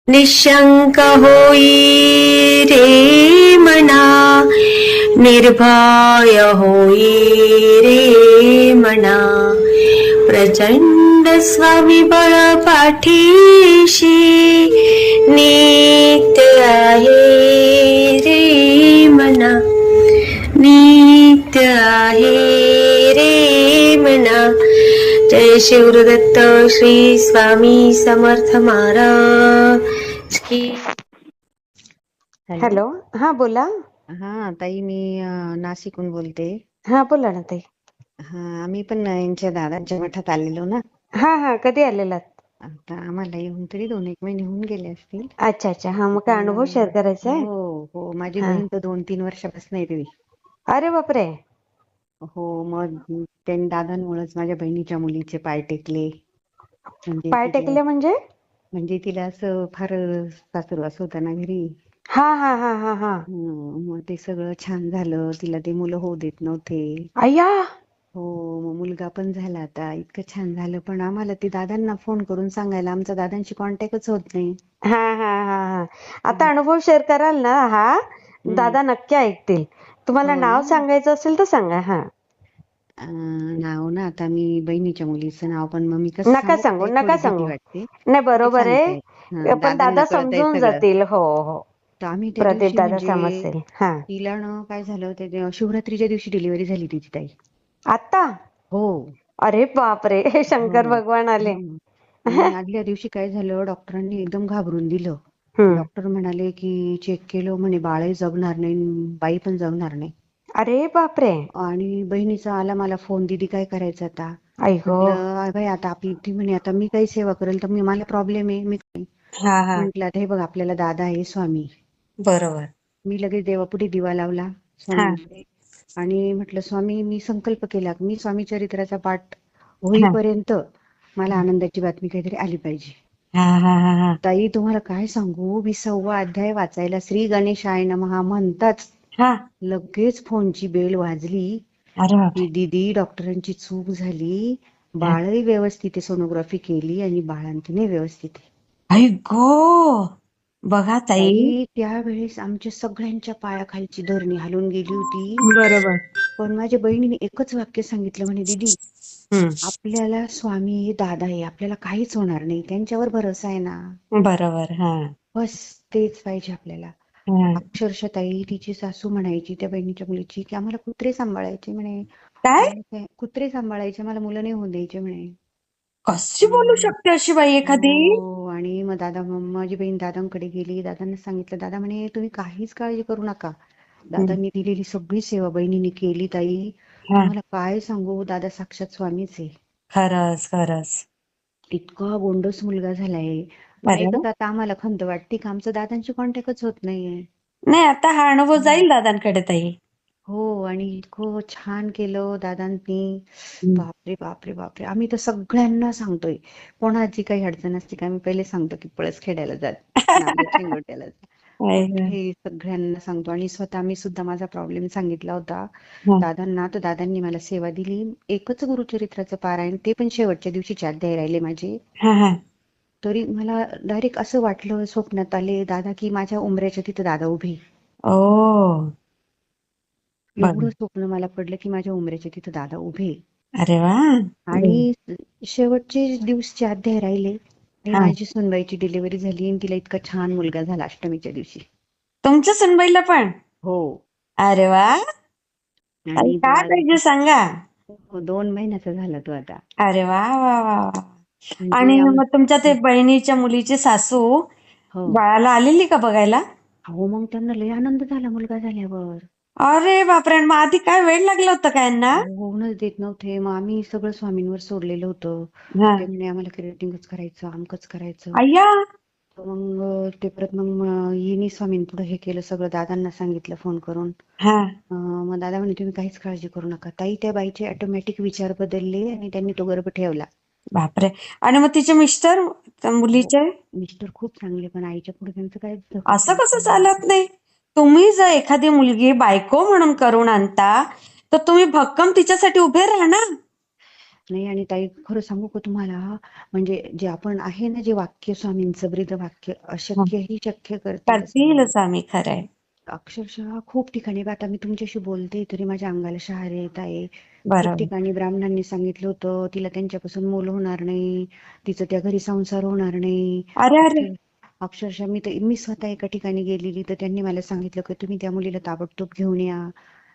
निशंक होई रे मना, निर्भय होई रे मना, प्रचंड स्वविबळ पाठीशी नित्य आहे रे मना, नित्य आहे रे मना. जय शिवदत्त श्री स्वामी समर्थ महाराज की. हॅलो. हा बोला. हा ताई, मी नाशिकहून बोलते. हा बोला ना ताई. हा, आम्ही पण यांच्या दादांच्या मठात आलेलो ना. हा कधी आलेलात? आता आम्हाला येऊन तरी 2-1 महिने होऊन गेले असतील. अच्छा अच्छा. हा मग काय अनुभव शेअर करायचा आहे? हो, माझी हा. बहीण तर 2-3 वर्षापासून येते. अरे बापरे. हो, मग त्यांनी दादांमुळेच माझ्या बहिणीच्या मुलीचे पाय टेकले. पाय टेकले म्हणजे? म्हणजे तिला असं फार सासरवास होता ना घरी. हा. मग ते सगळं छान झालं. तिला ते मुलं होऊ देत नव्हते. अय्या. हो, मग मुलगा पण झाला आता. इतकं छान झालं, पण आम्हाला ते दादांना फोन करून सांगायला आमचा दादांशी कॉन्टॅक्टच होत नाही. हा. आता अनुभव शेअर कराल ना, हा दादा नक्की ऐकतील. तुम्हाला हो नाव ना. सांगायचं असेल तर सांगा. हा. नाव ना, आता मी बहिणीच्या मुलीचं नाव, पण मग मी कसं नका सांगू सांगू ताई, नका थोडी भीती सांगू. वाटते. नाही नाही बरोबर सांगता येत. आहे, पण दादांना दादा कळतंय समजून सगळं. जातील. हो. तर आम्ही त्या प्रदीप दिवशी दादा म्हणजे समजतील. हा. तिला ना काय झालं, ते शिवरात्रीच्या दिवशी डिलिव्हरी झाली तिची ताई. आता? हो. अरे बापरे. शंकर हो. भगवान आले. आणि आदल्या दिवशी काय झालं, डॉक्टरांनी एकदम घाबरून दिलं. डॉक्टर म्हणाले की चेक केलं, म्हणे बाळही जगणार नाही, बाई पण जगणार नाही. अरे बापरे. आणि बहिणीचा आला मला फोन, दीदी काय करायचं आता? आई गो. म्हटलं बाई, आता आपली ती म्हणे आता मी काही सेवा करेल तर मला प्रॉब्लेम आहे, मी हा. म्हटलं आता हे बघ, आपल्याला दादा आहे स्वामी. बरोबर. मी लगेच देवापुढे दिवा लावला हा. स्वामींकडे आणि म्हटलं, स्वामी, मी संकल्प केला मी स्वामी चरित्राचा पाठ होईपर्यंत मला आनंदाची बातमी काहीतरी आली पाहिजे. हा. ताई, तुम्हाला काय सांगू, मी 6वा अध्याय वाचायला श्री गणेशाय नमः म्हणताच लगेच फोनची बेल वाजली अरे की बापरे. दीदी, डॉक्टरांची चूक झाली, बाळही व्यवस्थित सोनोग्राफी केली आणि बाळंतीने व्यवस्थित आहे. आई गो. बघा ताई. त्यावेळेस आमच्या सगळ्यांच्या पायाखालची धरणी हलून गेली होती. बरोबर. पण माझ्या बहिणीने एकच वाक्य सांगितलं, म्हणे दीदी, आपल्याला स्वामी हे दादा आहे, आपल्याला काहीच होणार नाही, त्यांच्यावर भरोसा आहे ना. बरोबर. हा. बस तेच पाहिजे आपल्याला. अक्षरशः ताई, तिची सासू म्हणायची त्या बहिणीच्या मुलीची की आम्हाला कुत्रे सांभाळायचे म्हणे. काय? कुत्रे सांभाळायचे, मला मुलं नाही होऊ द्यायचे म्हणे. कशी बोलू शकते अशी बाई एखादी? हो. आणि मग माझी बहीण दादांकडे गेली. दादांना सांगितलं. दादा म्हणे तुम्ही काहीच काळजी करू नका, दादांनी दिलेली सगळी सेवा बहिणीने केली. ताई, तुम्हाला काय सांगू, दादा साक्षात स्वामीच आहे. खरंच. इतका गोंडस मुलगा झालाय. एकच आता आम्हाला खंत वाटते की आमचं दादांची कॉन्टॅक्टच होत नाहीये. नाही, आता हा अनुभव जाईल दादांकडे ताई. हो, आणि इतकं छान केलं दादांनी. बापरे. आम्ही तर सगळ्यांना सांगतोय, कोणाची काही अडचण असते का आम्ही पहिले सांगतो की पळसखेड्याला जा, नांदेड शेंगोट्याला जा, कुठे सगळ्यांना सांगतो. आणि स्वतः मी सुद्धा माझा प्रॉब्लेम सांगितला होता दादांना, तर दादांनी मला सेवा दिली. एकच गुरुचरित्राचं पारायण, ते पण शेवटच्या दिवशीचे अध्याय राहिले माझे. तरी मला डायरेक्ट असं वाटलं, स्वप्नात आले दादा की माझ्या उंबऱ्याच्या तिथं दादा उभे. एवढं स्वप्न मला पडलं की माझ्या उंबऱ्याच्या तिथं दादा उभे. अरे वा. आणि शेवटचे दिवसचे अध्याय राहिले. माझी सुनबाईची डिलिव्हरी झाली आणि तिला इतका छान मुलगा झाला अष्टमीच्या दिवशी. तुमच्या सुनबाईला पण? हो. अरे वा. आणि काय पाहिजे सांगा. 2 महिन्याचा झाला तो आता. अरे वा. म्हणजे आणि मग तुमच्या ते बहिणीच्या मुलीची सासू बाळाला आलेली का बघायला? हो, मग त्यांना लय आनंद झाला मुलगा झाल्यावर. अरे बापरे. मग आधी काय वेळ लागला होता काय यांना? होऊनच देत नव्हते. मग आम्ही सगळं स्वामींवर सोडलेलं होतं. ते म्हणे आम्हाला क्रिएटिंगच करायचं, आमकच करायचं. अय्या. मग ते परत मग येणी स्वामींपुढे हे केलं सगळं, दादांना सांगितलं फोन करून. मग दादा म्हणे तुम्ही काहीच काळजी करू नका. ताई, त्या बाईचे ऑटोमॅटिक विचार बदलले आणि त्यांनी तो गर्भ ठेवला. बापरे. आणि मग तिचे मिस्टर, मुलीचे मिस्टर खूप चांगले, पण आईच्या पुढे त्यांचं काय. असं कसं चालत नाही? तुम्ही जर एखादी मुलगी बायको म्हणून करून आणता तर तुम्ही भक्कम तिच्यासाठी उभे राहा ना. नाही आणि ताई खरं सांगू का तुम्हाला, म्हणजे जे आपण आहे ना, जे वाक्य स्वामींचं ब्रीद वाक्य, अशक्यही शक्य करतील स्वामी. करतीलच आम्ही, खरंय. अक्षरशः खूप ठिकाणी आता मी तुमच्याशी बोलते तरी माझ्या अंगाला शहारे येत आहे. खूप बरोबर. ठिकाणी ब्राह्मणांनी सांगितलं होतं तिला त्यांच्यापासून मूल होणार नाही, तिचं त्या घरी संसार होणार नाही. अरे अरे. अक्षरशः मी स्वतः एका ठिकाणी गेलेली तर त्यांनी मला सांगितलं की तुम्ही त्या मुलीला ताबडतोब घेऊन या.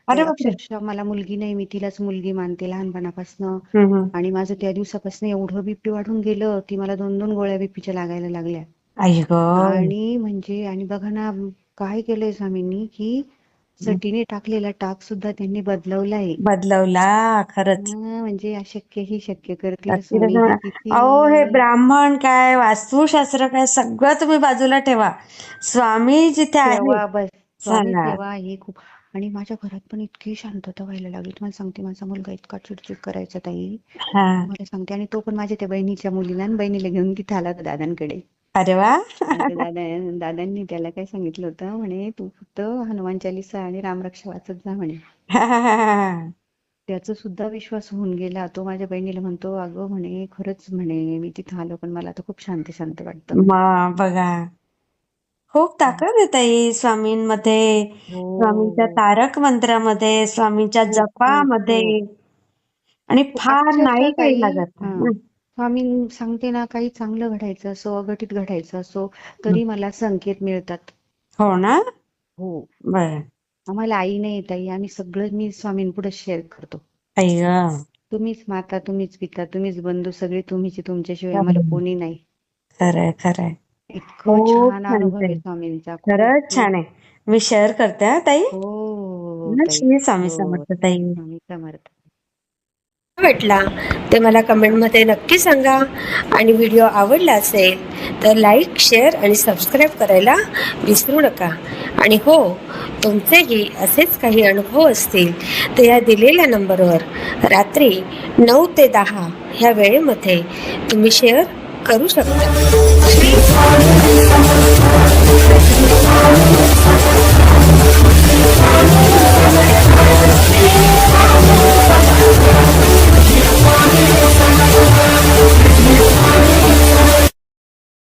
अरे तर बापरे. अक्षरशः मला मुलगी नाही, मी तिलाच मुलगी मानते लहानपणापासून. हम्म. आणि माझं त्या दिवसापासून एवढं बीपी वाढून गेलं की मला 2-2 गोळ्या बीपीच्या लागायला लागल्या. आई ग. आणि म्हणजे आणि बघा ना, काय केलंय स्वामींनी की सटीने टाकलेला टाक सुद्धा त्यांनी बदलवलाय. बदलवला खरंच. म्हणजे अशक्य ही शक्य करतील करतीलच स्वामी. म्हणा. हे अहो, हे किती ब्राह्मण काय, वास्तुशास्त्र काय, सगळं तुम्ही बाजूला ठेवा. स्वामी जिथे आहे सेवा, बस स्वामी चला. सेवा ही खूप. आणि माझ्या घरात पण इतकी शांतता व्हायला लागली, तुम्हाला सांगते. माझा मुलगा इतका चिडचिड करायचा ताई, हा. मला सांगते. आणि तो पण माझ्या त्या बहिणीच्या मुलीला आणि बहिणीला घेऊन तिथे आला होता दादांकडे. अरे वा. आणि त्या दादांनी त्याला काय सांगितलं होतं, म्हणे तू फक्त हनुमान चालीसा आणि रामरक्षा वाचत जा म्हणे. त्याचा सुद्धा विश्वास होऊन गेला. तो माझ्या बहिणीला म्हणतो, अगं म्हणे खरंच म्हणे मी तिथं आलो पण मला आता खूप शांत शांत वाटतं म्हणे. मग बघा, खूप ताकद आहे ताई स्वामींमध्ये, स्वामींच्या हो, तारक मंत्रामध्ये, स्वामींच्या खूप खूप जपामध्ये. खूप. आणि फार अक्षरशः नाही काही ताई, लागत. स्वामी सांगते ना, काही चांगलं घडायचं असो, अघटित घडायचं असो, तरी मला संकेत मिळतात. हो ना. हो. बर. आम्हाला आई नाही ताई, आम्ही सगळं मी स्वामींपुढे शेअर करतो. आई ग. तुम्हीच माता, तुम्हीच पिता, तुम्हीच बंधू, सगळे तुम्हीच. तुमच्याशिवाय आम्हाला कोणी नाही. खरंय खरंय. इतकं खूप छान छान अनुभव आहे ताई. स्वामींचा. खूप खरंच खूप. छान आहे. मी शेअर करते हा ताई. हो ताई. श्री स्वामी हो, समर्थ ताई. स्वामी समर्थ. वाटला ते मला कमेंटमध्ये नक्की सांगा. आणि व्हिडिओ आवडला असेल तर लाईक, शेअर आणि सबस्क्राईब करायला विसरू नका. आणि हो, तुमचेही असेच काही अनुभव असतील तर या दिलेल्या नंबरवर रात्री 9 ते 10 ह्या वेळेमध्ये तुम्ही शेअर करू शकता.